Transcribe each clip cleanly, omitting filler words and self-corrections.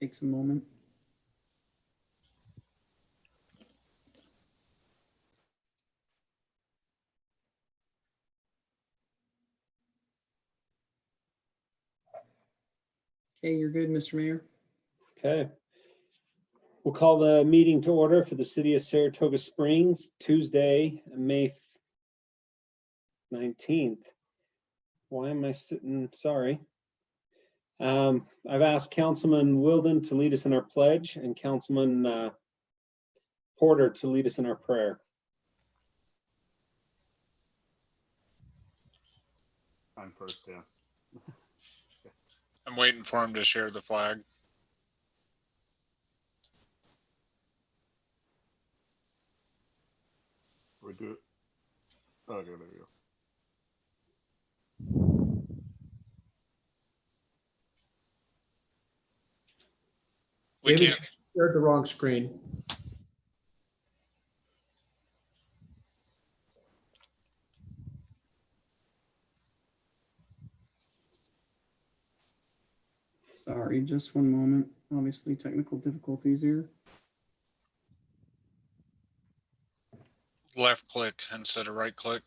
Takes a moment. Okay, you're good, Mr. Mayor. Okay. We'll call the meeting to order for the city of Saratoga Springs, Tuesday, May 19th. Why am I sitting? Sorry. I've asked Councilman Wilden to lead us in our pledge and Councilman Porter to lead us in our prayer. I'm first, yeah. I'm waiting for him to share the flag. We do it. Okay, there we go. We David, can't. shared the wrong screen. Sorry, just one moment. Obviously, technical difficulties here. Left click instead of right click.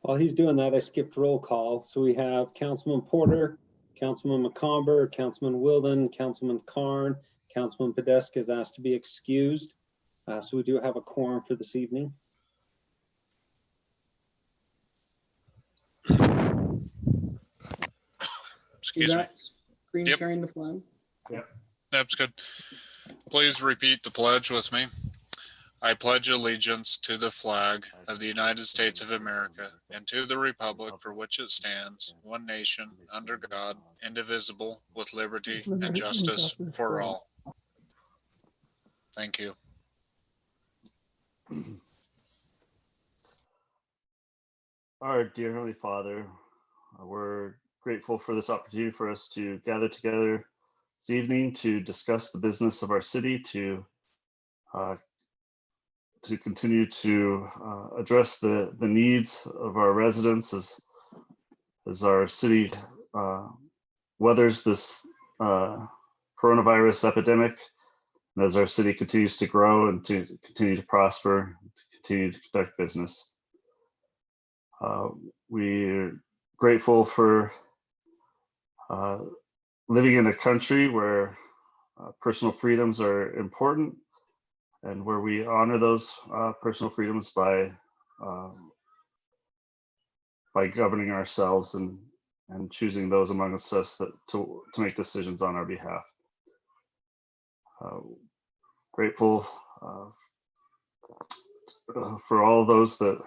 While he's doing that, I skipped roll call. So we have Councilman Porter, Councilman McComber, Councilman Wilden, Councilman Carn, Councilman Podeska is asked to be excused. So we do have a quorum for this evening. Excuse Is me. that screen Yep. sharing the flag? That's good. Please repeat the pledge with me. I pledge allegiance to the flag of the United States of America and to the republic for which it stands, one nation, under God, indivisible, with liberty and justice for all. Thank you. Our dear Heavenly Father, we're grateful for this opportunity for us to gather together this evening to discuss the business of our city, to continue to address the needs of our residents as our city weathers this coronavirus epidemic, and as our city continues to grow and to continue to prosper, to continue to conduct business. We're grateful for living in a country where personal freedoms are important and where we honor those personal freedoms by governing ourselves and choosing those amongst us that to make decisions on our behalf. Grateful for all those that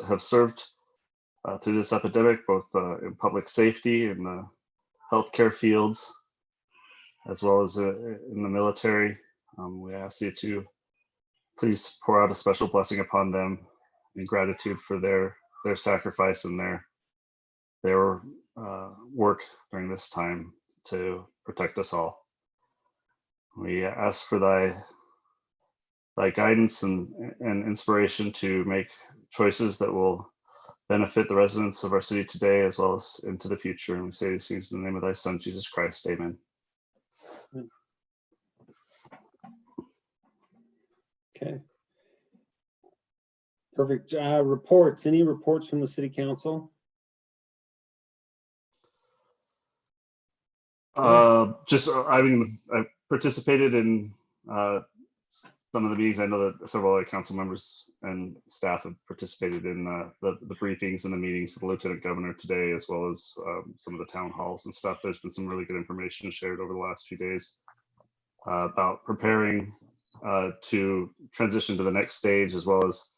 have served through this epidemic, both in public safety, in the healthcare fields, as well as in the military. We ask you to please pour out a special blessing upon them in gratitude for their sacrifice and their work during this time to protect us all. We ask for thy guidance and inspiration to make choices that will benefit the residents of our city today as well as into the future. And we say these things in the name of thy Son, Jesus Christ. Amen. Okay. Perfect. Reports. Any reports from the city council? I participated in some of the meetings. I know that several other council members and staff have participated in the briefings and the meetings with the Lieutenant Governor today, as well as some of the town halls and stuff. There's been some really good information shared over the last few days about preparing to transition to the next stage, as well as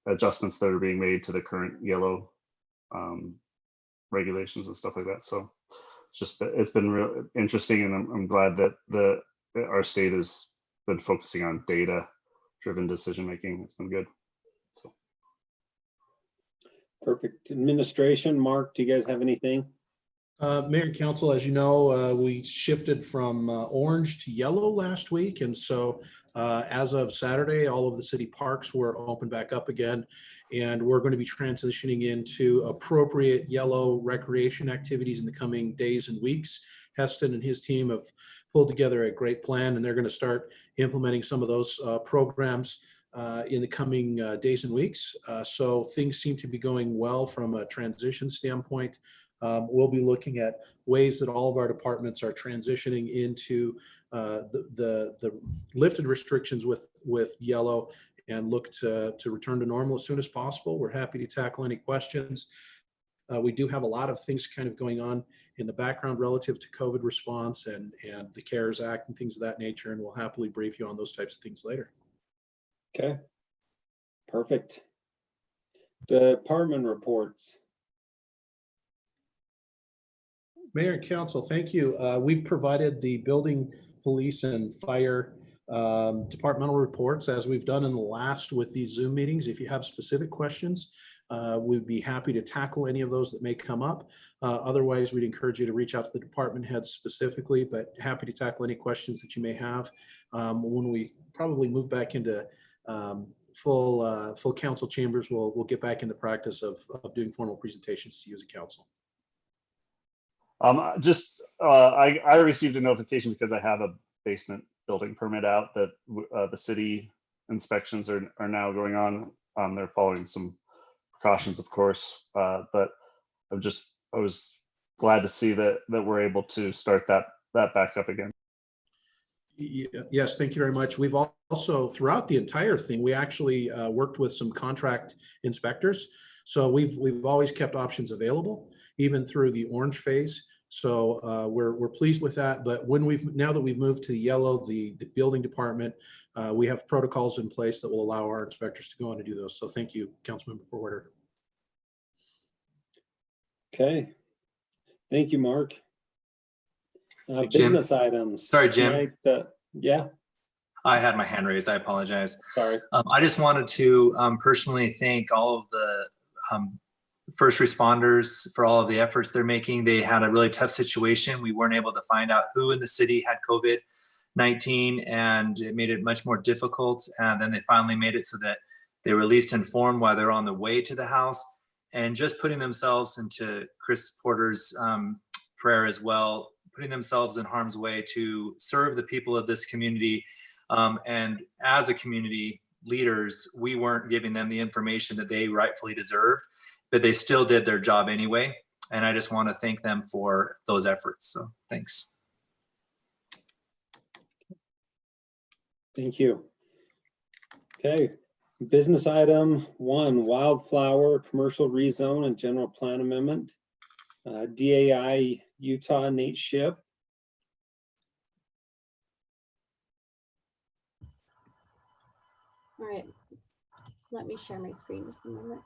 adjustments that are being made to the current yellow regulations and stuff like that. So it's been real interesting, and I'm glad that our state has been focusing on data-driven decision making. It's been good. So. Perfect. Administration, Mark, do you guys have anything? Mayor and Council, as you know, we shifted from orange to yellow last week. And so as of Saturday, all of the city parks were open back up again. And we're going to be transitioning into appropriate yellow recreation activities in the coming days and weeks. Heston and his team have pulled together a great plan, and they're going to start implementing some of those programs in the coming days and weeks. So things seem to be going well from a transition standpoint. We'll be looking at ways that all of our departments are transitioning into the lifted restrictions with yellow, and look to return to normal as soon as possible. We're happy to tackle any questions. We do have a lot of things kind of going on in the background relative to COVID response and the CARES Act and things of that nature, and we'll happily brief you on those types of things later. Okay, perfect. Department reports. Mayor and Council, thank you. We've provided the building, police, and fire departmental reports as we've done in the last with these Zoom meetings. If you have specific questions, we'd be happy to tackle any of those that may come up. Otherwise, we'd encourage you to reach out to the department heads specifically, but happy to tackle any questions that you may have. When we probably move back into full council chambers, we'll get back in the practice of doing formal presentations to you as a council. I received a notification because I have a basement building permit out that the city inspections are now going on. They're following some precautions, of course, but I was glad to see that we're able to start that back up again. Yes, thank you very much. We've also, throughout the entire thing, we actually worked with some contract inspectors. So we've always kept options available, even through the orange phase. So we're pleased with that. But now that we've moved to the yellow, the building department, we have protocols in place that will allow our inspectors to go on and do those. So thank you, Councilmember Porter. Okay, thank you, Mark. Jim. Business items. Sorry, Jim. Tonight, yeah, I had my hand raised. I apologize. sorry. I just wanted to personally thank all of the first responders for all of the efforts they're making. They had a really tough situation. We weren't able to find out who in the city had COVID-19, and it made it much more difficult. And then they finally made it so that they were at least informed while they're on the way to the house. And just putting themselves into Chris Porter's prayer as well, putting themselves in harm's way to serve the people of this community. And as a community leaders, we weren't giving them the information that they rightfully deserved, but they still did their job anyway. And I just want to thank them for those efforts. So thanks. Thank you. Okay, business item 1, Wildflower Commercial Rezone and General Plan Amendment. DAI Utah, Nate Ship. All right, let me share my screen just a moment.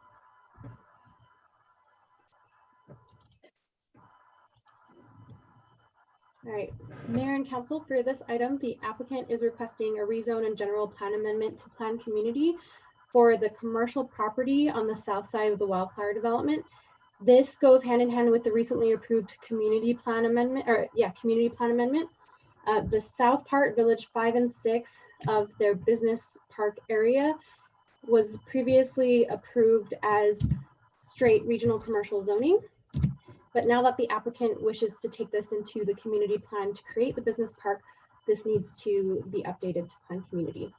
All right, Mayor and Council, for this item, the applicant is requesting a rezone and general plan amendment to Plan Community for the commercial property on the south side of the Wildflower development. This goes hand in hand with the recently approved community plan amendment, community plan amendment. The south part, Village 5 and 6 of their business park area, was previously approved as straight regional commercial zoning. But now that the applicant wishes to take this into the community plan to create the business park, this needs to be updated to Plan Community.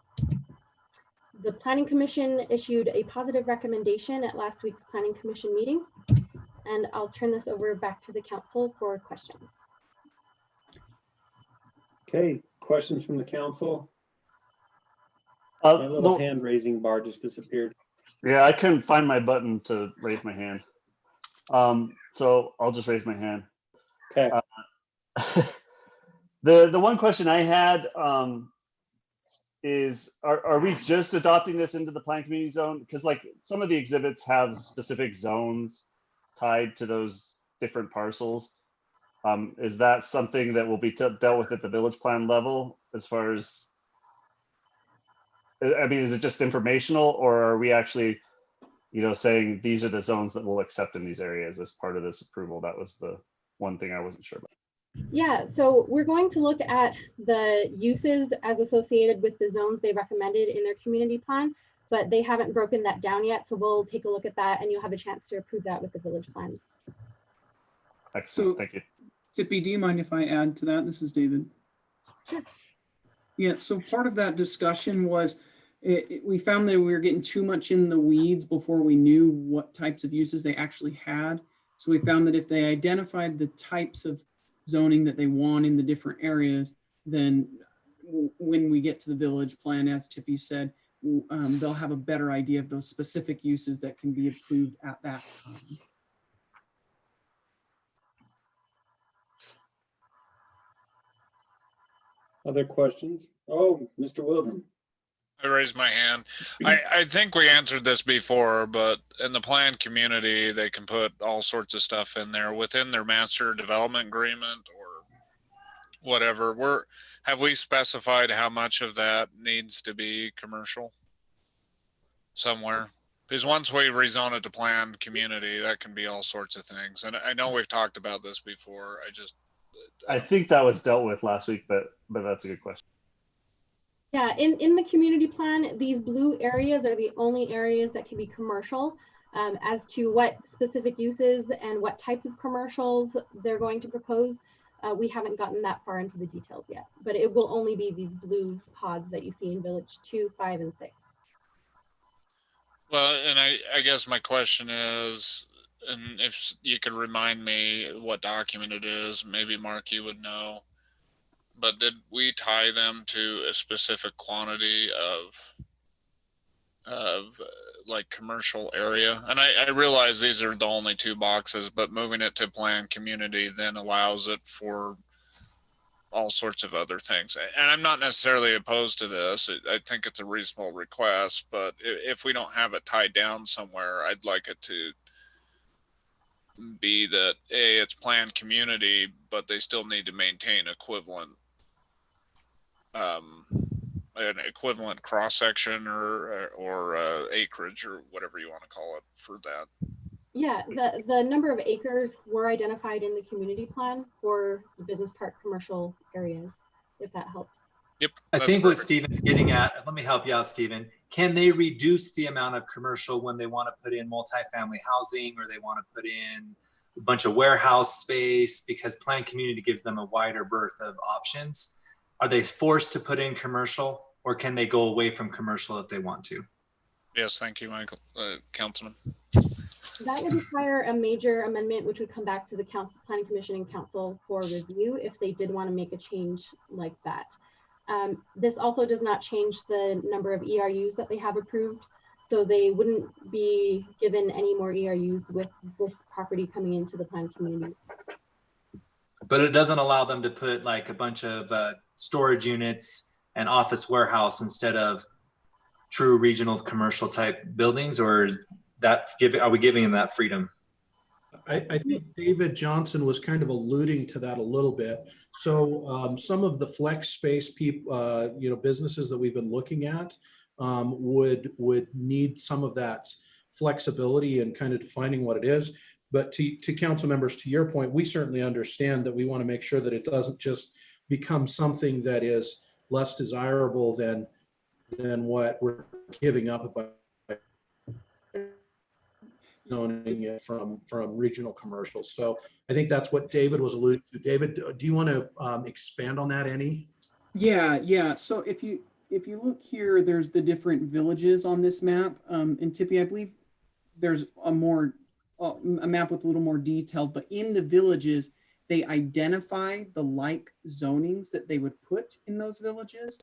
The Planning Commission issued a positive recommendation at last week's Planning Commission meeting, and I'll turn this over back to the council for questions. Okay, questions from the council? My little hand raising bar just disappeared. Yeah, I couldn't find my button to raise my hand. So I'll just raise my hand. Okay. The one question I had is, are we just adopting this into the Plan Community Zone? Because like some of the exhibits have specific zones tied to those different parcels. Is that something that will be dealt with at the village plan level as far as, I mean, is it just informational, or are we actually, saying these are the zones that we'll accept in these areas as part of this approval? That was the one thing I wasn't sure about. Yeah, so we're going to look at the uses as associated with the zones they recommended in their community plan. but they haven't broken that down yet. So we'll take a look at that and you'll have a chance to approve that with the village plan. Excellent. So- Thank you. Tippy, do you mind if I add to that? This is David. Yeah, so part of that discussion was we found that we were getting too much in the weeds before we knew what types of uses they actually had. So we found that if they identified the types of zoning that they want in the different areas, then when we get to the village plan, as Tippy said, they'll have a better idea of those specific uses that can be approved at that time. Other questions? Oh, Mr. Wilden. I raised my hand. I think we answered this before, but in the planned community, they can put all sorts of stuff in there within their master development agreement or whatever. Have we specified how much of that needs to be commercial somewhere? Because once we rezone it to planned community, that can be all sorts of things. And I know we've talked about this before. I think that was dealt with last week, but that's a good question. Yeah, in the community plan, these blue areas are the only areas that can be commercial. As to what specific uses and what types of commercials they're going to propose, we haven't gotten that far into the details yet, but it will only be these blue pods that you see in Village 2, 5, and 6. Well, and I guess my question is, and if you could remind me what document it is, maybe Mark, you would know. But did we tie them to a specific quantity of like commercial area? And I realize these are the only two boxes, but moving it to planned community then allows it for all sorts of other things. And I'm not necessarily opposed to this. I think it's a reasonable request, but if we don't have it tied down somewhere, I'd like it to be that it's planned community, but they still need to maintain equivalent an equivalent cross section or acreage or whatever you want to call it for that. Yeah, the number of acres were identified in the community plan for the business park commercial areas, if that helps. Yep. I that's think what perfect. Stephen's getting at, let me help you out, Stephen. Can they reduce the amount of commercial when they want to put in multifamily housing or they want to put in a bunch of warehouse space, because planned community gives them a wider berth of options? Are they forced to put in commercial, or can they go away from commercial if they want to? Yes, thank you, Michael, Councilman. That would require a major amendment, which would come back to the council, planning commission and council for review if they did want to make a change like that. This also does not change the number of ERUs that they have approved. So they wouldn't be given any more ERUs with this property coming into the planned community. But it doesn't allow them to put like a bunch of storage units and office warehouse instead of true regional commercial type buildings, or is that are we giving them that freedom? I think David Johnson was kind of alluding to that a little bit. So some of the flex space people, businesses that we've been looking at would need some of that flexibility and kind of defining what it is. But to council members, to your point, we certainly understand that we want to make sure that it doesn't just become something that is less desirable than what we're giving up by zoning it from regional commercial. So I think that's what David was alluding to. David, do you want to expand on that any? Yeah. So if you look here, there's the different villages on this map. And Tippy, I believe there's a map with a little more detail, but in the villages, they identify the like zonings that they would put in those villages,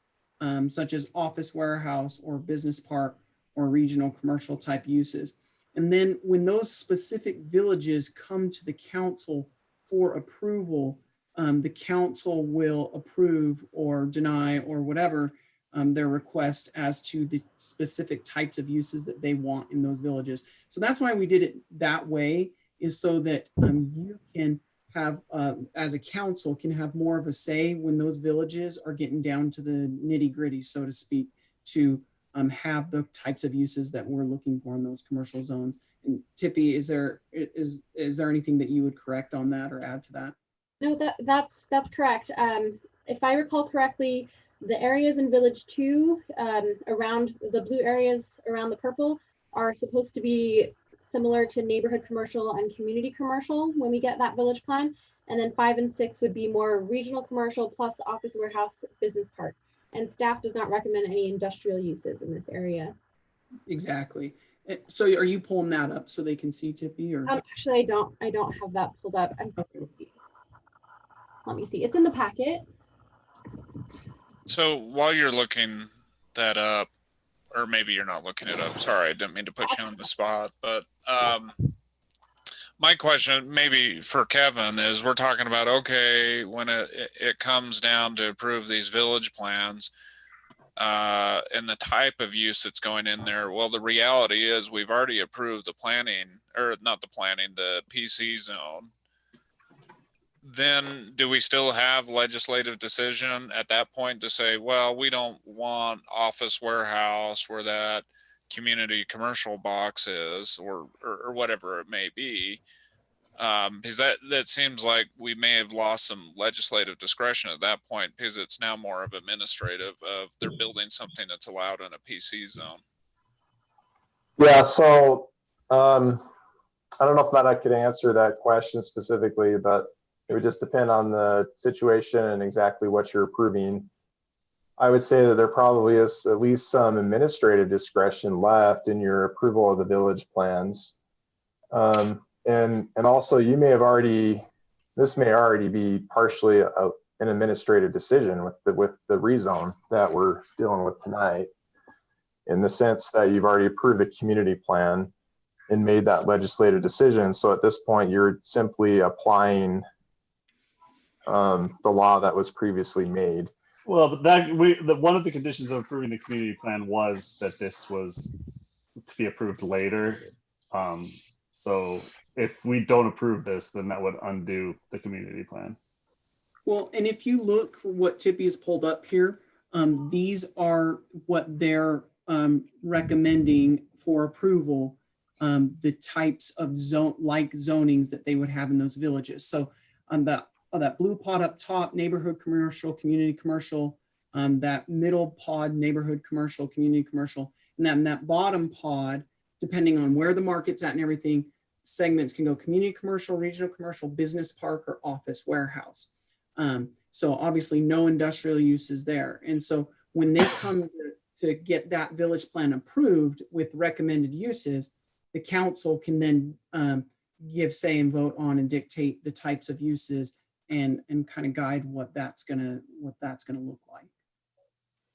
such as office warehouse or business park or regional commercial type uses. And then when those specific villages come to the council for approval, the council will approve or deny or whatever their request as to the specific types of uses that they want in those villages. So that's why we did it that way, is so that you can have, as a council, can have more of a say when those villages are getting down to the nitty gritty, so to speak, to have the types of uses that we're looking for in those commercial zones. And Tippy, is there anything that you would correct on that or add to that? No, that's correct. If I recall correctly, The areas in Village 2, around the blue areas around the purple, are supposed to be similar to neighborhood commercial and community commercial when we get that village plan. And then 5 and 6 would be more regional commercial plus office, warehouse, business park. And staff does not recommend any industrial uses in this area. Exactly. So are you pulling that up so they can see, Tippy? Or Actually, I don't have that pulled up. Let me see. It's in the packet. So while you're looking that up, or maybe you're not looking it up, sorry, I didn't mean to put you on the spot, but my question maybe for Kevin is, we're talking about, okay, when it comes down to approve these village plans and the type of use that's going in there. Well, the reality is we've already approved the planning, or not the planning, the PC zone. Then do we still have legislative decision at that point to say, well, we don't want office warehouse where that community commercial box is, or whatever it may be? Because that seems like we may have lost some legislative discretion at that point, because it's now more of administrative of they're building something that's allowed in a PC zone. Yeah, so I don't know if I could answer that question specifically, but it would just depend on the situation and exactly what you're approving. I would say that there probably is at least some administrative discretion left in your approval of the village plans. And also you may have already, this may already be partially an administrative decision with the rezone that we're dealing with tonight, in the sense that you've already approved the community plan and made that legislative decision. So at this point, you're simply applying the law that was previously made. Well, but one of the conditions of approving the community plan was that this was to be approved later. So if we don't approve this, then that would undo the community plan. well, and if you look what Tippy has pulled up here, these are what they're recommending for approval, the types of zonings that they would have in those villages. So on that blue pod up top, neighborhood commercial, community commercial, that middle pod, neighborhood commercial, community commercial, and then that bottom pod, depending on where the market's at and everything, segments can go community commercial, regional commercial, business park, or office warehouse. So obviously no industrial uses there. And so when they come to get that village plan approved with recommended uses, the council can then give say and vote on and dictate the types of uses and kind of guide what that's gonna look like.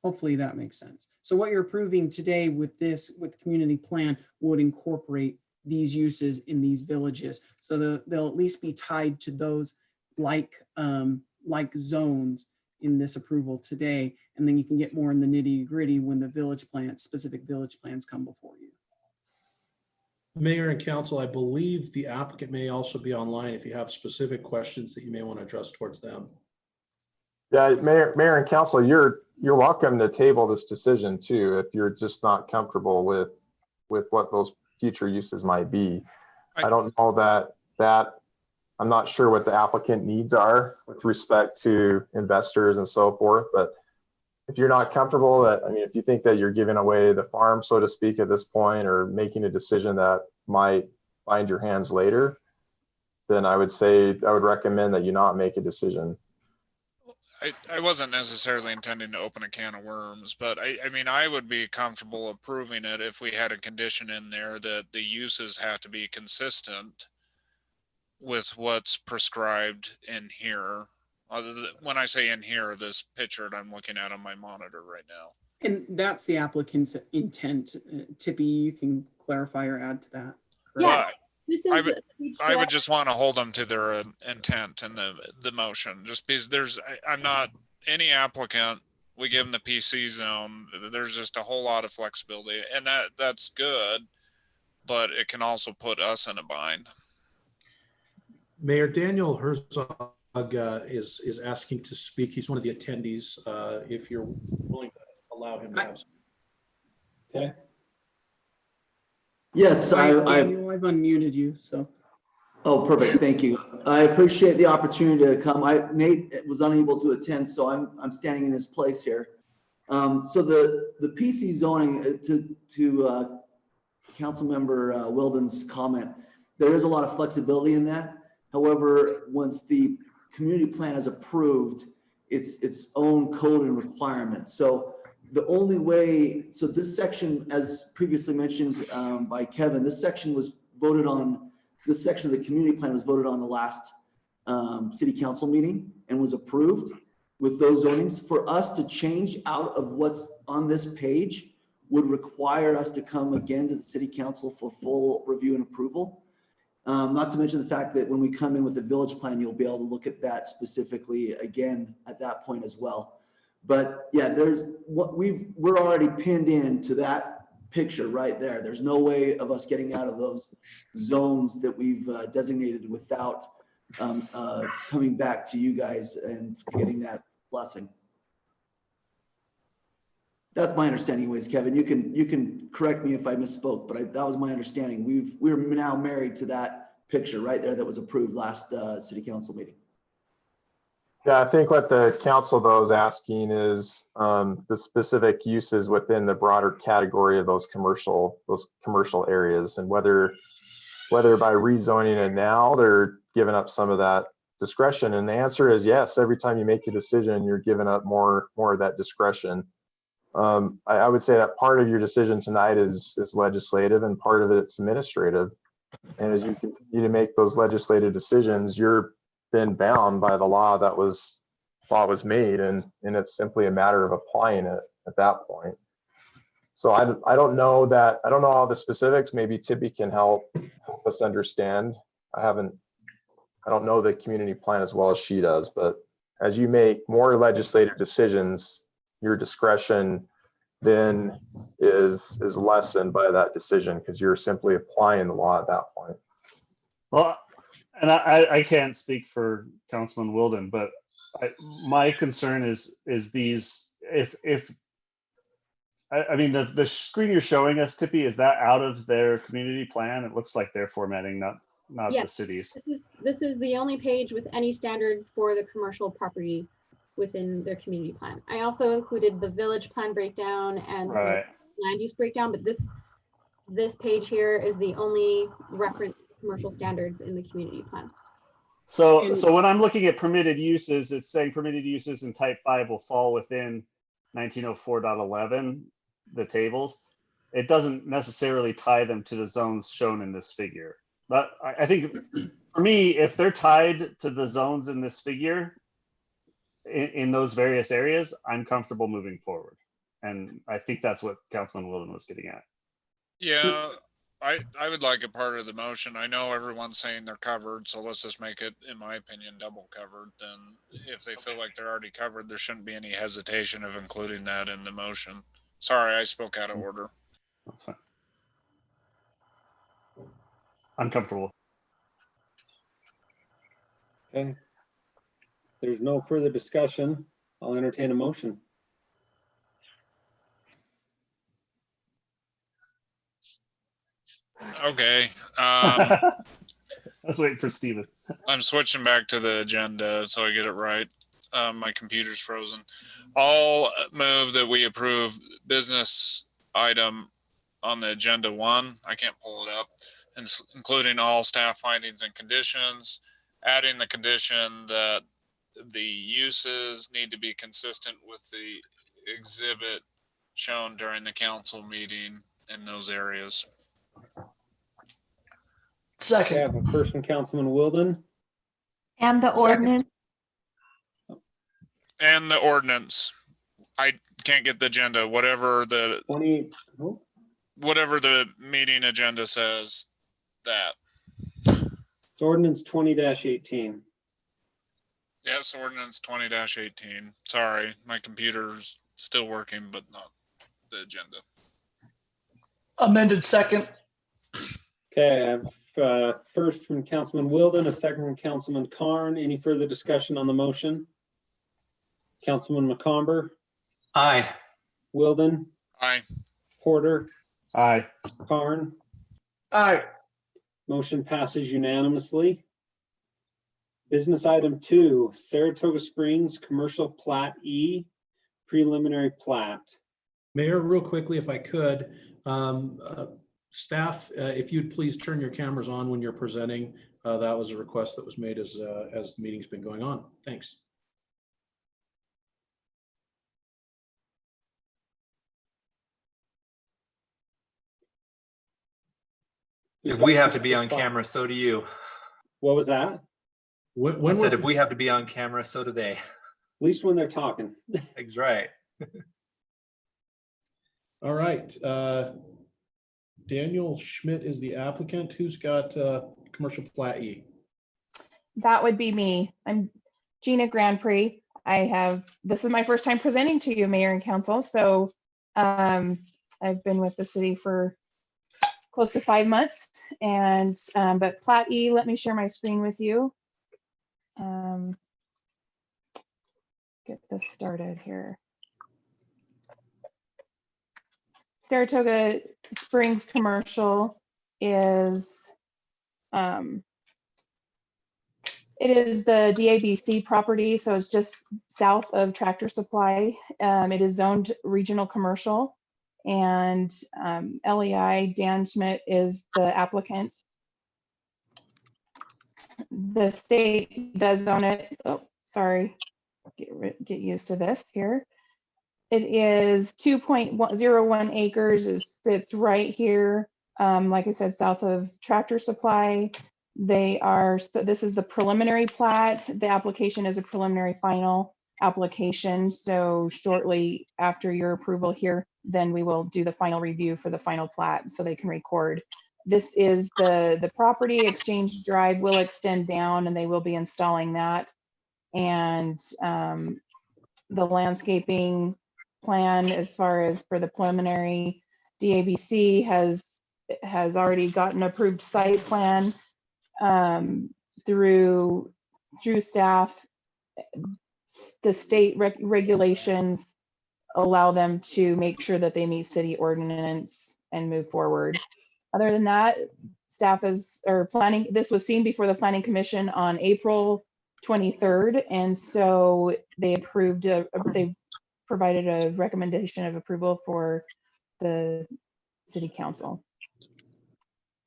Hopefully that makes sense. So what you're approving today with the community plan would incorporate these uses in these villages. So they'll at least be tied to those like zones in this approval today. And then you can get more in the nitty gritty when the specific village plans come before you. Mayor and council, I believe the applicant may also be online if you have specific questions that you may want to address towards them. Yeah, Mayor and council, you're welcome to table this decision too, if you're just not comfortable with what those future uses might be. I don't know that I'm not sure what the applicant needs are with respect to investors and so forth, but if you're not comfortable if you think that you're giving away the farm, so to speak, at this point, or making a decision that might bind your hands later, then I would recommend that you not make a decision. I wasn't necessarily intending to open a can of worms, but I mean, I would be comfortable approving it if we had a condition in there that the uses have to be consistent with what's prescribed in here. When I say in here, this picture that I'm looking at on my monitor right now. And that's the applicant's intent. Tippy, you can clarify or add to that. Yeah. I would just want to hold them to their intent in the motion, just because I'm not any applicant. We give them the PC zone. There's just a whole lot of flexibility, and that's good, but it can also put us in a bind. Mayor Daniel Herzog is asking to speak. He's one of the attendees. If you're willing to allow him to have some. Okay. Yes, Daniel, I've unmuted you, so. Oh, perfect. Thank you. I appreciate the opportunity to come. Nate was unable to attend, so I'm standing in his place here. So the PC zoning to Councilmember Wilden's comment, there is a lot of flexibility in that. However, once the community plan is approved, it's its own code and requirements. So the only way, so this section, as previously mentioned by Kevin, this section was voted on. This section of the community plan was voted on the last city council meeting and was approved with those zonings. For us to change out of what's on this page would require us to come again to the city council for full review and approval. Not to mention the fact that when we come in with the village plan, you'll be able to look at that specifically again at that point as well. But yeah, we're already pinned into that picture right there. There's no way of us getting out of those zones that we've designated without coming back to you guys and getting that blessing. That's my understanding anyways, Kevin. You can correct me if I misspoke, but that was my understanding. We're now married to that picture right there that was approved last city council meeting. Yeah, I think what the council though is asking is the specific uses within the broader category of those commercial areas, and whether by rezoning it now they're giving up some of that discretion. And the answer is yes. Every time you make a decision, you're giving up more of that discretion. I would say that part of your decision tonight is legislative and part of it's administrative. And as you continue to make those legislative decisions, you're been bound by the law that was made, and it's simply a matter of applying it at that point. So I don't know all the specifics. Maybe Tippy can help us understand. I don't know the community plan as well as she does, but as you make more legislative decisions, your discretion then is lessened by that decision because you're simply applying the law at that point. Well, and I can't speak for Councilman Wilden, but my concern is these, I mean, the screen you're showing us, Tippy, is that out of their community plan? It looks like they're formatting, not Yes. the cities. This is the only page with any standards for the commercial property within their community plan. I also included the village plan breakdown and Right. the land use breakdown, but this page here is the only reference to commercial standards in the community plan. So when I'm looking at permitted uses, it's saying permitted uses in type 5 will fall within 1904.11, the tables. It doesn't necessarily tie them to the zones shown in this figure. But I think for me, if they're tied to the zones in this figure in those various areas, I'm comfortable moving forward. And I think that's what Councilman Wilden was getting at. Yeah, I would like a part of the motion. I know everyone's saying they're covered, so let's just make it, in my opinion, double covered. Then if they feel like they're already covered, there shouldn't be any hesitation of including that in the motion. Sorry, I spoke out of order. That's fine. I'm comfortable. Okay. There's no further discussion. I'll entertain a motion. Okay. I was waiting for Steven. I'm switching back to the agenda so I get it right. My computer's frozen. I'll move that we approve business item on the agenda 1. I can't pull it up. Including all staff findings and conditions, adding the condition that the uses need to be consistent with the exhibit shown during the council meeting in those areas. Okay, I have a first from Councilman Wilden. And the ordinance. And the ordinance. I can't get the agenda. Whatever the 20. Oh. Whatever the meeting agenda says, that. It's ordinance 20-18. Yes, ordinance 20-18. Sorry, my computer's still working, but not the agenda. Amended second. Okay, I have first from Councilman Wilden, a second from Councilman Carn. Any further discussion on the motion? Councilman McComber, Aye. Wilden, Aye. Porter, Aye. Carn. Aye. Motion passes unanimously. Business item 2, Saratoga Springs Commercial Plat E, preliminary plat. Mayor, real quickly, if I could, staff, if you'd please turn your cameras on when you're presenting. That was a request that was made as the meeting's been going on. Thanks. If we have to be on camera, so do you. What was that? At When I said, we're- if we have to be on camera, so do they. least when they're talking. That's right. All right. Daniel Schmidt is the applicant. Who's got commercial plat E? That would be me. I'm Gina Grand Prix. This is my first time presenting to you, Mayor and Council. So I've been with the city for close to 5 months. And but plat E, let me share my screen with you. Get this started here. Saratoga Springs Commercial is it is the DABC property, so it's just south of Tractor Supply. It is zoned regional commercial, and LEI Dan Schmidt is the applicant. The state does own it. Oh, sorry. Get used to this here. It is 2.01 acres. It sits right here, like I said, south of Tractor Supply. So this is the preliminary plat. The application is a preliminary final application. So shortly after your approval here, then we will do the final review for the final plat so they can record. This is the property. Exchange Drive will extend down and they will be installing that. And the landscaping plan as far as for the preliminary DABC has already gotten approved site plan through staff. The state regulations allow them to make sure that they meet city ordinance and move forward. Other than that, staff planning. This was seen before the Planning Commission on April 23rd, and so they approved. They provided a recommendation of approval for the City Council.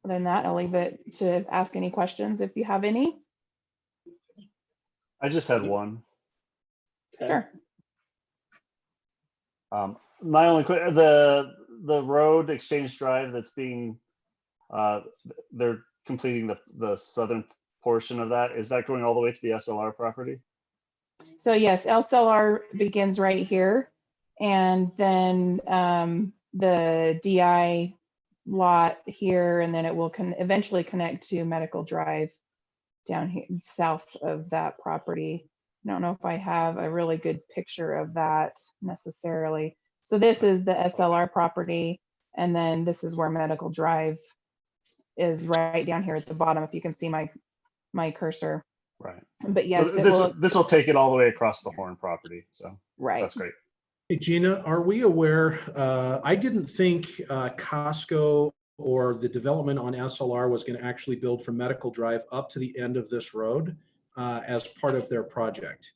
Other than that, I'll leave it to ask any questions if you have any. I just had one. Okay. Sure. My only the road Exchange Drive that's being they're completing the southern portion of that. Is that going all the way to the SLR property? So yes, SLR begins right here, and then the DI lot here, and then it will eventually connect to Medical Drive down here south of that property. I don't know if I have a really good picture of that necessarily. So this is the SLR property, and then this is where Medical Drive is, right down here at the bottom, if you can see my cursor. Right. But yes, So this will take it all the way across the Horn property. So right. that's great. Hey, Gina, are we aware, I didn't think Costco or the development on SLR was going to actually build from Medical Drive up to the end of this road as part of their project.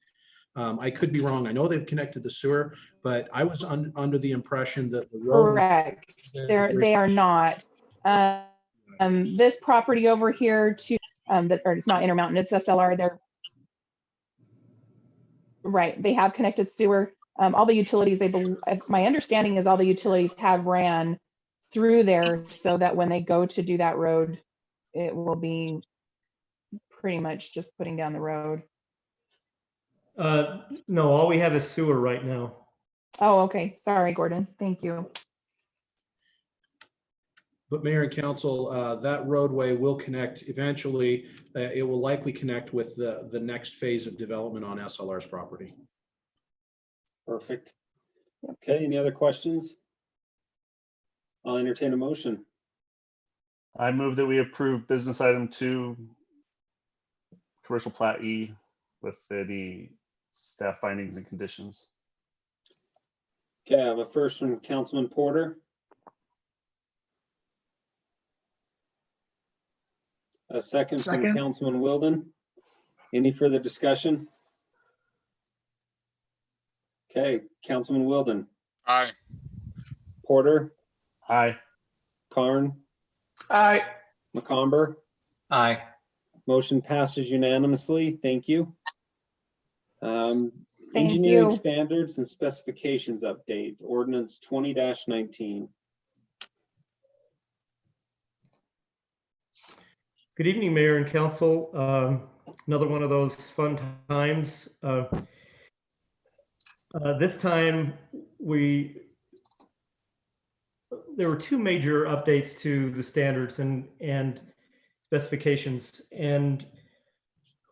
I could be wrong. I know they've connected the sewer, but I was under the impression that the road. Correct. They are not. This property over here to or it's not Intermountain, it's SLR. They're right. They have connected sewer. All the utilities, my understanding is all the utilities have ran through there so that when they go to do that road, it will be pretty much just putting down the road. No, all we have is sewer right now. Oh, okay. Sorry, Gordon. Thank you. But Mayor and Council, that roadway will connect eventually. It will likely connect with the next phase of development on SLR's property. Perfect. Okay, any other questions? I'll entertain a motion. I move that we approve business item 2, commercial plat E, with the staff findings and conditions. Okay, I have a first from Councilman Porter. A second from Second. Councilman Wilden. Any further discussion? Okay, Councilman Wilden, Aye. Porter, Aye. Carn, Aye. McComber. Aye. Motion passes unanimously. Thank you. Thank Engineering you. standards and specifications update, ordinance 20-19. Good evening, Mayor and Council. Another one of those fun times. This time, there were two major updates to the standards and specifications. And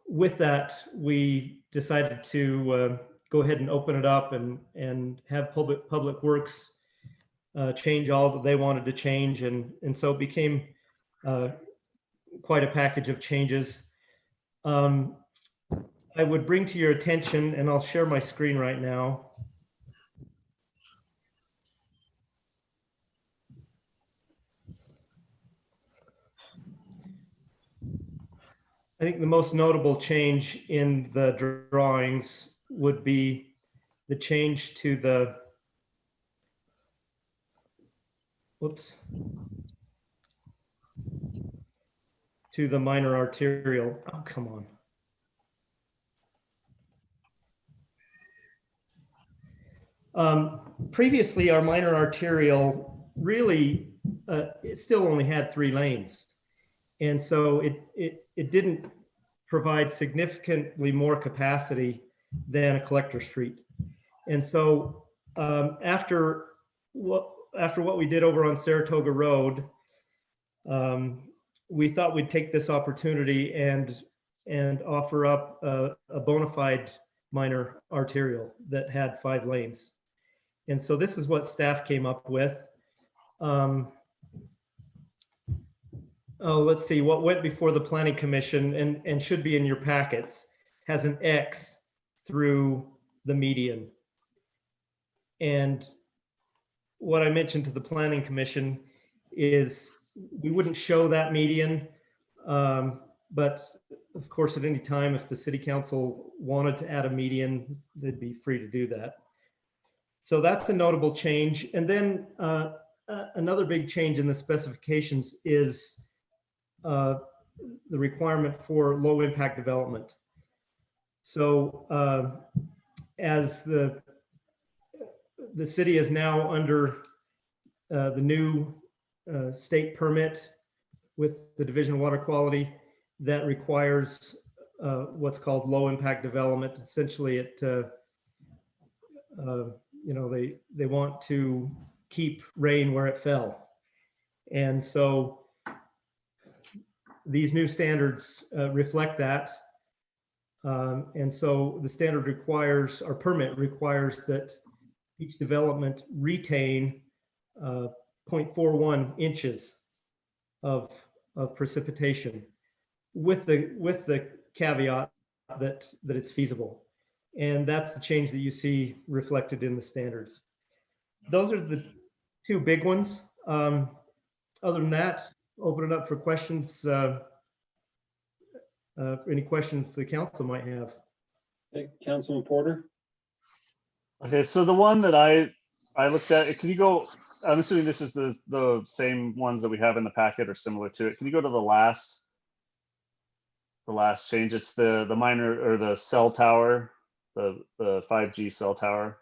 with that, we decided to go ahead and open it up and have Public Works change all that they wanted to change. And so it became quite a package of changes. I would bring to your attention, and I'll share my screen right now. I think the most notable change in the drawings would be the change to the, to the minor arterial. Oh, come on. Previously, our minor arterial really, it still only had 3 lanes. And so it didn't provide significantly more capacity than a collector street. And so after what we did over on Saratoga Road, we thought we'd take this opportunity and offer up a bona fide minor arterial that had 5 lanes. And so this is what staff came up with. Let's see, what went before the Planning Commission and should be in your packets has an X through the median. And what I mentioned to the Planning Commission is we wouldn't show that median, but of course, at any time, if the City Council wanted to add a median, they'd be free to do that. So that's a notable change. And then another big change in the specifications is the requirement for low impact development. So as the city is now under the new state permit with the Division of Water Quality that requires what's called low impact development. Essentially, it they want to keep rain where it fell, and so these new standards reflect that. And so the standard requires, our permit requires, that each development retain 0.41 inches of precipitation, with the caveat that it's feasible. And that's the change that you see reflected in the standards. Those are the two big ones. Other than that, open it up for questions. For any questions the council might have. Okay, Councilman Porter. Okay, so the one that I looked at, can you go, I'm assuming this is the same ones that we have in the packet or similar to it. Can you go to the last change? It's the minor, or the cell tower, the 5G cell tower.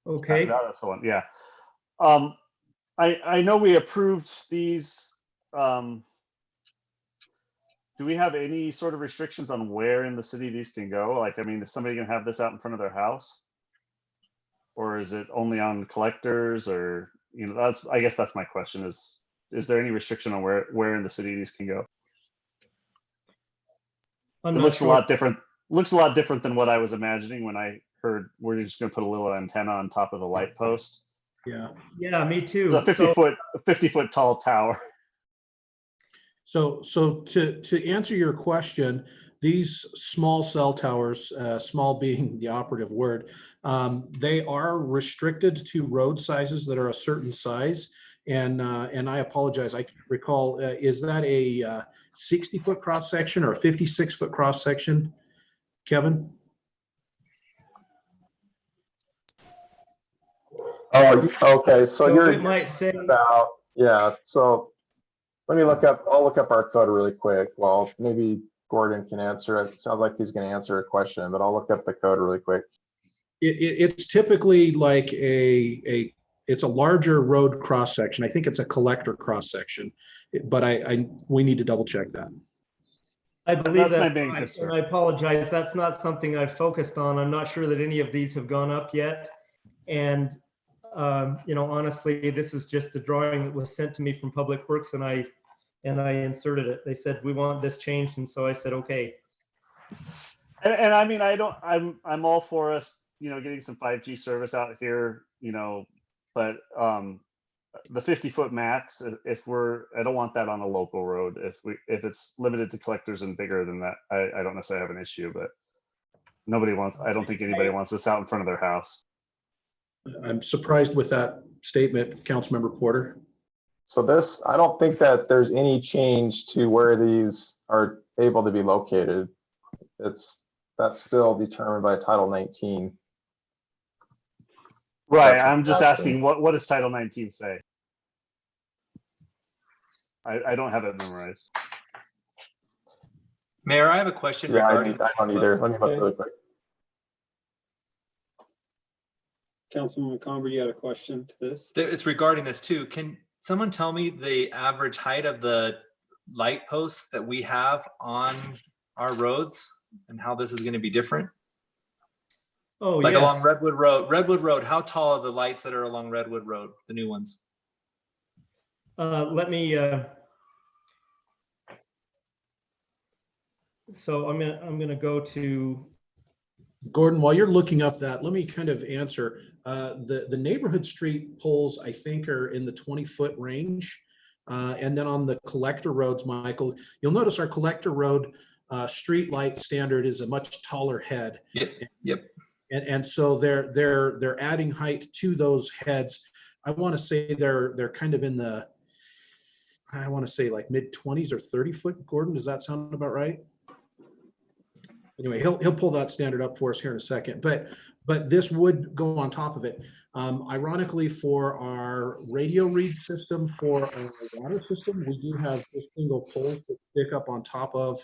Okay. That's the one, yeah. I know we approved these. Do we have any sort of restrictions on where in the city these can go? Like, I mean, is somebody gonna have this out in front of their house? Or is it only on collectors, or, I guess that's my question, is there any restriction on where in the city these can go? It looks a lot different. Looks a lot different than what I was imagining when I heard we're just gonna put a little antenna on top of the light post. Yeah, me too. It's a 50-foot tall tower. So to answer your question, these small cell towers, small being the operative word, they are restricted to road sizes that are a certain size. And I apologize, I can't recall, is that a 60-foot cross section or a 56-foot cross section, Kevin? Oh, okay, so So you're it might say, about, yeah, so let me look up, I'll look up our code really quick. Well, maybe Gordon can answer it. Sounds like he's gonna answer a question, but I'll look up the code really quick. It's typically like it's a larger road cross section. I think it's a collector cross section, but we need to double check that. I believe That's my that's main right, concern. and I apologize, that's not something I've focused on. I'm not sure that any of these have gone up yet. And, you know, honestly, this is just a drawing that was sent to me from Public Works, and I inserted it. They said, we want this changed, and so I said, okay. And I mean, I'm all for us, you know, getting some 5G service out here, you know, but the 50-foot max, I don't want that on a local road. If it's limited to collectors and bigger than that, I don't necessarily have an issue, but I don't think anybody wants this out in front of their house. I'm surprised with that statement, Councilmember Porter. So this, I don't think that there's any change to where these are able to be located. That's still determined by Title 19. Right, That's I'm just asking. asking, what does Title 19 say? I don't have it memorized. Mayor, I have a question Yeah, I regarding. don't either. Let me look really quick. Councilman McComber, you had a question to this? It's regarding this too. Can someone tell me the average height of the light posts that we have on our roads and how this is going to be different? Oh, Like yes. along Redwood Road, how tall are the lights that are along Redwood Road, the new ones? Let me, so I'm gonna go to, Gordon, while you're looking up that, let me kind of answer. The neighborhood street poles, I think, are in the 20-foot range. And then on the collector roads, Michael, you'll notice our collector road street light standard is a much taller head. Yep. And so they're adding height to those heads. I want to say they're kind of in the, I want to say like mid-20s or 30-foot. Gordon, does that sound about right? Anyway, he'll pull that standard up for us here in a second, but this would go on top of it. Ironically, for our radio read system for our water system, we do have single poles that stick up on top of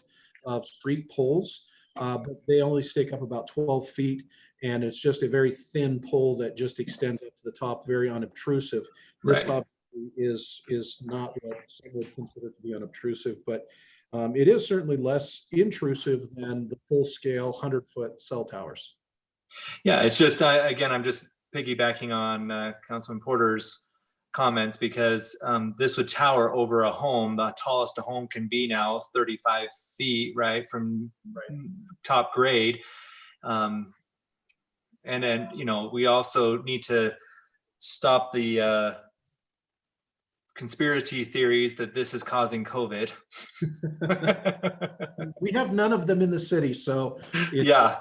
street poles, but they only stick up about 12 feet, and it's just a very thin pole that just extends up to the top, very unobtrusive. This Right. is not what some would consider to be unobtrusive, but it is certainly less intrusive than the full-scale 100-foot cell towers. Yeah, it's just, again, I'm just piggybacking on Councilman Porter's comments because this would tower over a home. The tallest a home can be now is 35 feet, right, from top grade. And then, you know, we also need to stop the conspiracy theories that this is causing COVID. We have none of them in the city, so Yeah.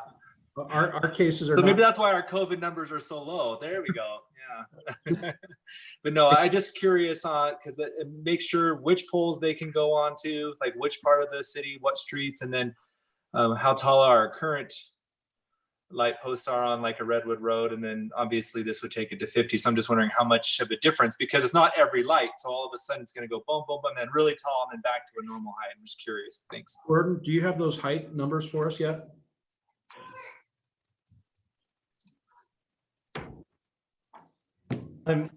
Our cases are So maybe not. that's why our COVID numbers are so low. There we go. Yeah. But no, I just curious on, because it makes sure which poles they can go on to, like which part of the city, what streets, and then how tall our current light posts are on like a Redwood Road. And then obviously this would take it to 50. So I'm just wondering how much of a difference, because it's not every light. So all of a sudden it's going to go boom, boom, boom, and then really tall and then back to a normal height. I'm just curious. Thanks. Gordon, do you have those height numbers for us yet? And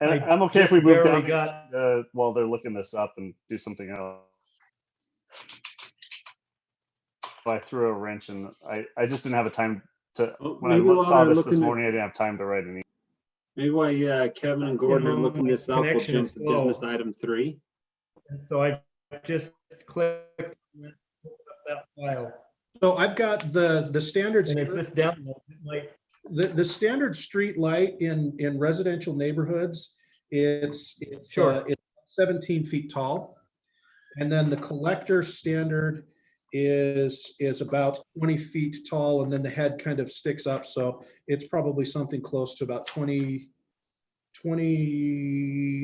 I'm okay if we move down while they're looking this up and do something else. I threw a wrench and I just didn't have a time to, when I saw this morning, I didn't have time to write any. Maybe while Kevin and Gordon are looking this up, we'll connection jump is to business slow. item 3. And so I just clicked that file. So I've got the standard. And is this download? The standard street light in residential neighborhoods, it's Sure. it's 17 feet tall, and then the collector standard is about 20 feet tall, and then the head kind of sticks up. So it's probably something close to about 20,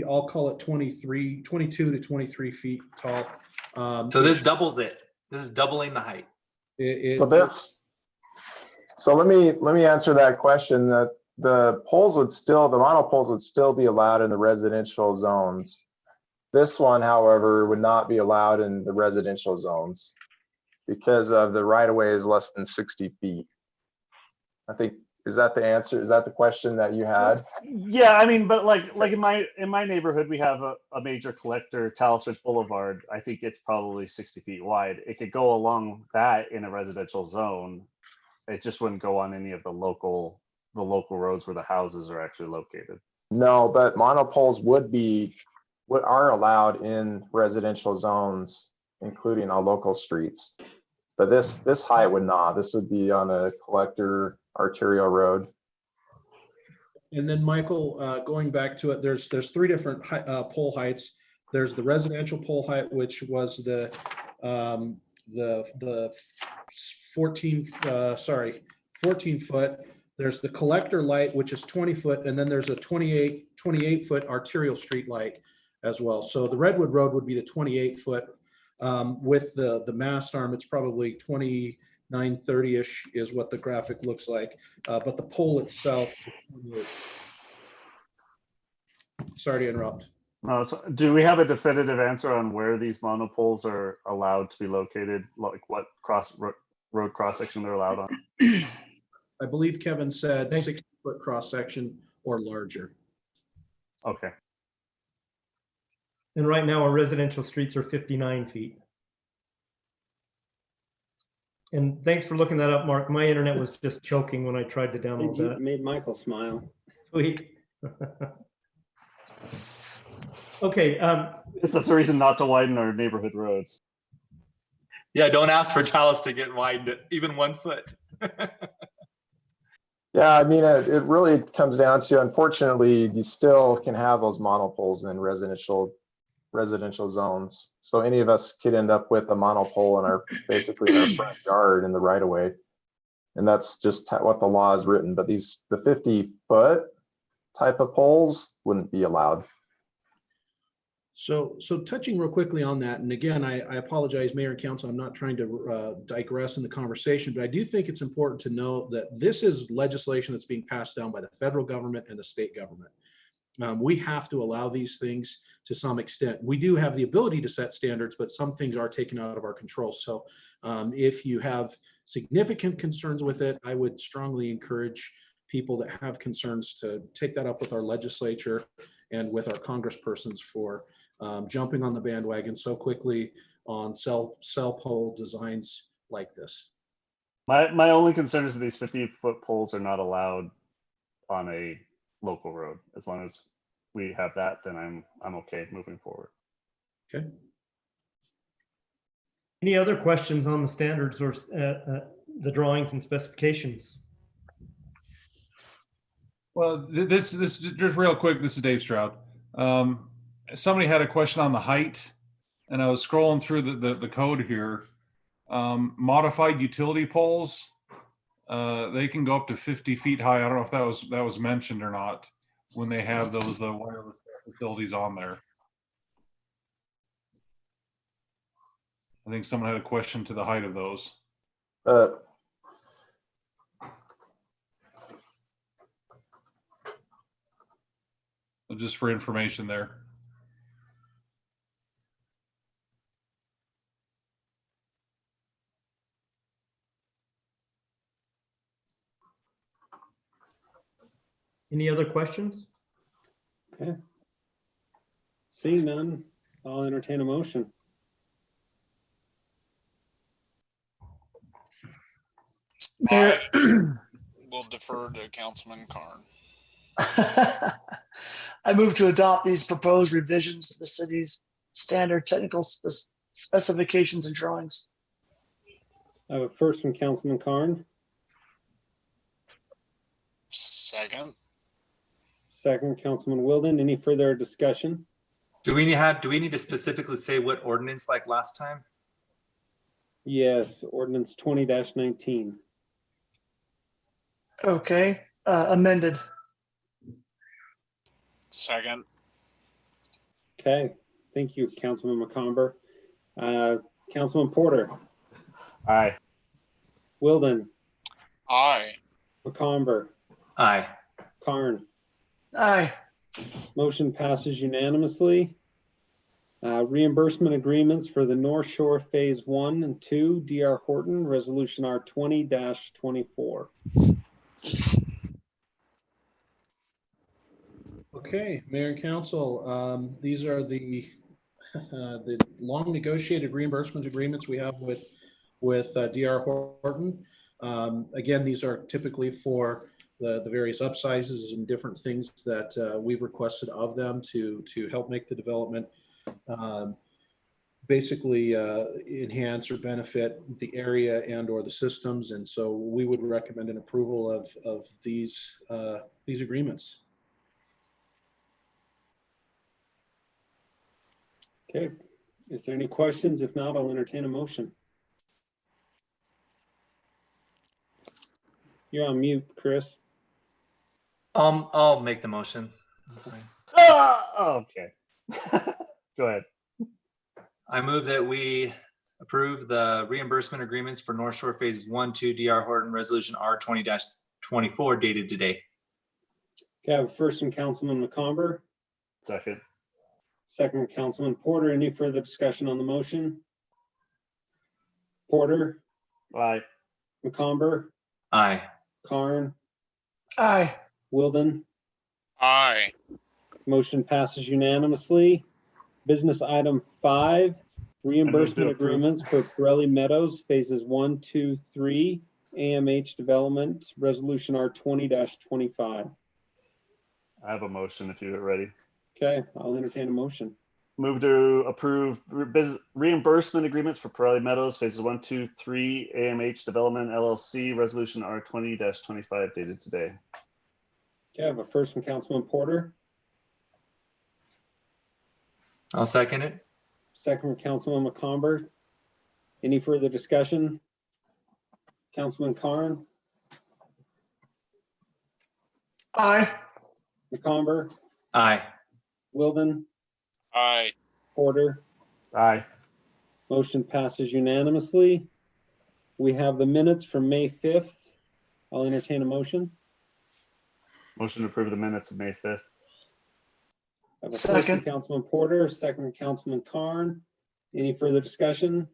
I'll call it 22 to 23 feet tall. So this doubles it. This is doubling the height. So let me answer that question. That the monopoles would still be allowed in the residential zones. This one, however, would not be allowed in the residential zones because of the right of way is less than 60 feet. I think, is that the answer? Is that the question that you had? Yeah, I mean, but like in my neighborhood, we have a major collector, Talos Ridge Boulevard. I think it's probably 60 feet wide. It could go along that in a residential zone. It just wouldn't go on any of the local roads where the houses are actually located. No, but monopoles are allowed in residential zones, including on local streets. But this height would not. This would be on a collector arterial road. And then Michael, going back to it, there's three different pole heights. There's the residential pole height, which was the 14 foot. There's the collector light, which is 20 foot, and then there's a 28 foot arterial street light as well. So the Redwood Road would be the 28 foot. With the mast arm, it's probably 29, 30-ish is what the graphic looks like. But the pole itself is 28. Sorry to interrupt. So do we have a definitive answer on where these monopoles are allowed to be located? Like what road cross section they're allowed on? I believe Kevin said 60-foot cross section or larger. Okay. And right now our residential streets are 59 feet. And thanks for looking that up, Mark. My internet was just choking when I tried to download that. Made Michael smile. Sweet. Okay. That's the reason not to widen our neighborhood roads. Yeah, don't ask for Talos to get widened even 1 foot. Yeah, I mean, it really comes down to, unfortunately, you still can have those monopoles in residential zones. So any of us could end up with a monopole in basically in our front yard in the right of way. And that's just what the law is written. But the 50-foot type of poles wouldn't be allowed. So touching real quickly on that, and again, I apologize, Mayor and Council, I'm not trying to digress in the conversation, but I do think it's important to note that this is legislation that's being passed down by the federal government and the state government. We have to allow these things to some extent. We do have the ability to set standards, but some things are taken out of our control. So if you have significant concerns with it, I would strongly encourage people that have concerns to take that up with our legislature and with our congresspersons for jumping on the bandwagon so quickly on cell pole designs like this. My only concern is that these 50-foot poles are not allowed on a local road. As long as we have that, then I'm okay moving forward. Okay. Any other questions on the standards or the drawings and specifications? Well, this just real quick. This is Dave Stroud. Somebody had a question on the height, and I was scrolling through the code here. Modified utility poles, they can go up to 50 feet high. I don't know if that was mentioned or not when they have those wireless facilities on there. I think someone had a question to the height of those. Just for information there. Any other questions? Okay. Seeing none, I'll entertain a motion. We'll defer to Councilman Carn. I move to adopt these proposed revisions to the city's standard technical specifications and drawings. I have a first from Councilman Carn. Second. Second, Councilman Wilden. Any further discussion? Do we need to specifically say what ordinance like last time? Yes, ordinance 20-19. Okay, amended. Second. Okay, thank you, Councilman McComber. Councilman Porter, Aye. Wilden, Aye. McComber, Aye. Karn. Aye. Motion passes unanimously. Reimbursement agreements for the North Shore Phase 1 and 2, DR Horton, Resolution R 20-24. Okay, Mayor and Council, these are the long negotiated reimbursement agreements we have with DR Horton. Again, these are typically for the various upsizes and different things that we've requested of them to help make the development basically enhance or benefit the area and or the systems. And so we would recommend an approval of these agreements. Okay, is there any questions? If not, I'll entertain a motion. You're on mute, Chris. I'll make the motion. That's fine. Okay. Go ahead. I move that we approve the reimbursement agreements for North Shore Phases 1, 2, DR Horton Resolution R 20-24 dated today. Okay, I have first from Councilman McComber, Second. second from Councilman Porter. Any further discussion on the motion? Porter, Aye. McComber, Aye. Karn, Aye. Wilden. Aye. Motion passes unanimously. Business item 5, reimbursement approve. agreements for Pirelli Meadows Phases 1, 2, 3, AMH Development, Resolution R 20-25. I have a motion if you're ready. Okay, I'll entertain a motion. Move to approve reimbursement agreements for Pirelli Meadows Phases 1, 2, 3, AMH Development LLC, Resolution R 20-25 dated today. Okay, I have a first from Councilman Porter, I'll second it. second from Councilman McComber. Any further discussion? Councilman Karn, Aye. McComber, Aye. Wilden, Aye. Porter. Aye. Motion passes unanimously. We have the minutes from May 5th. I'll entertain a motion. Motion to approve the minutes of May 5th. I have a first from Second. Councilman Porter, second from Councilman Karn. Any further discussion?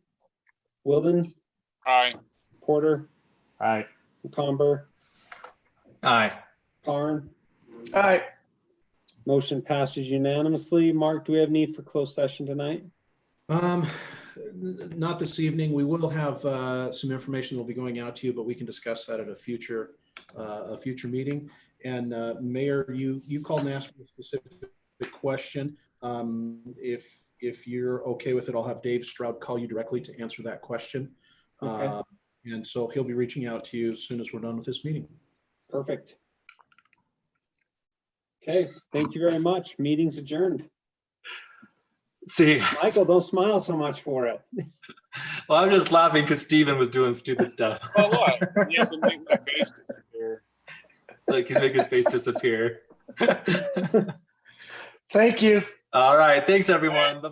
Wilden, Aye. Porter, Aye. McComber, Aye. Karn. Aye. Motion passes unanimously. Mark, do we have need for closed session tonight? Not this evening. We will have some information that will be going out to you, but we can discuss that at a future meeting. And Mayor, you called and asked for a specific question. If you're okay with it, I'll have Dave Stroud call you directly to answer that question. Okay. And so he'll be reaching out to you as soon as we're done with this meeting. Perfect. Okay, thank you very much. Meeting's adjourned. See, Michael, don't smile so much for it. well, I'm just laughing because Steven was doing stupid stuff. Oh, look. You have to make my face disappear. Like he's making his face disappear. Thank you. All right. Thanks, everyone. Bye.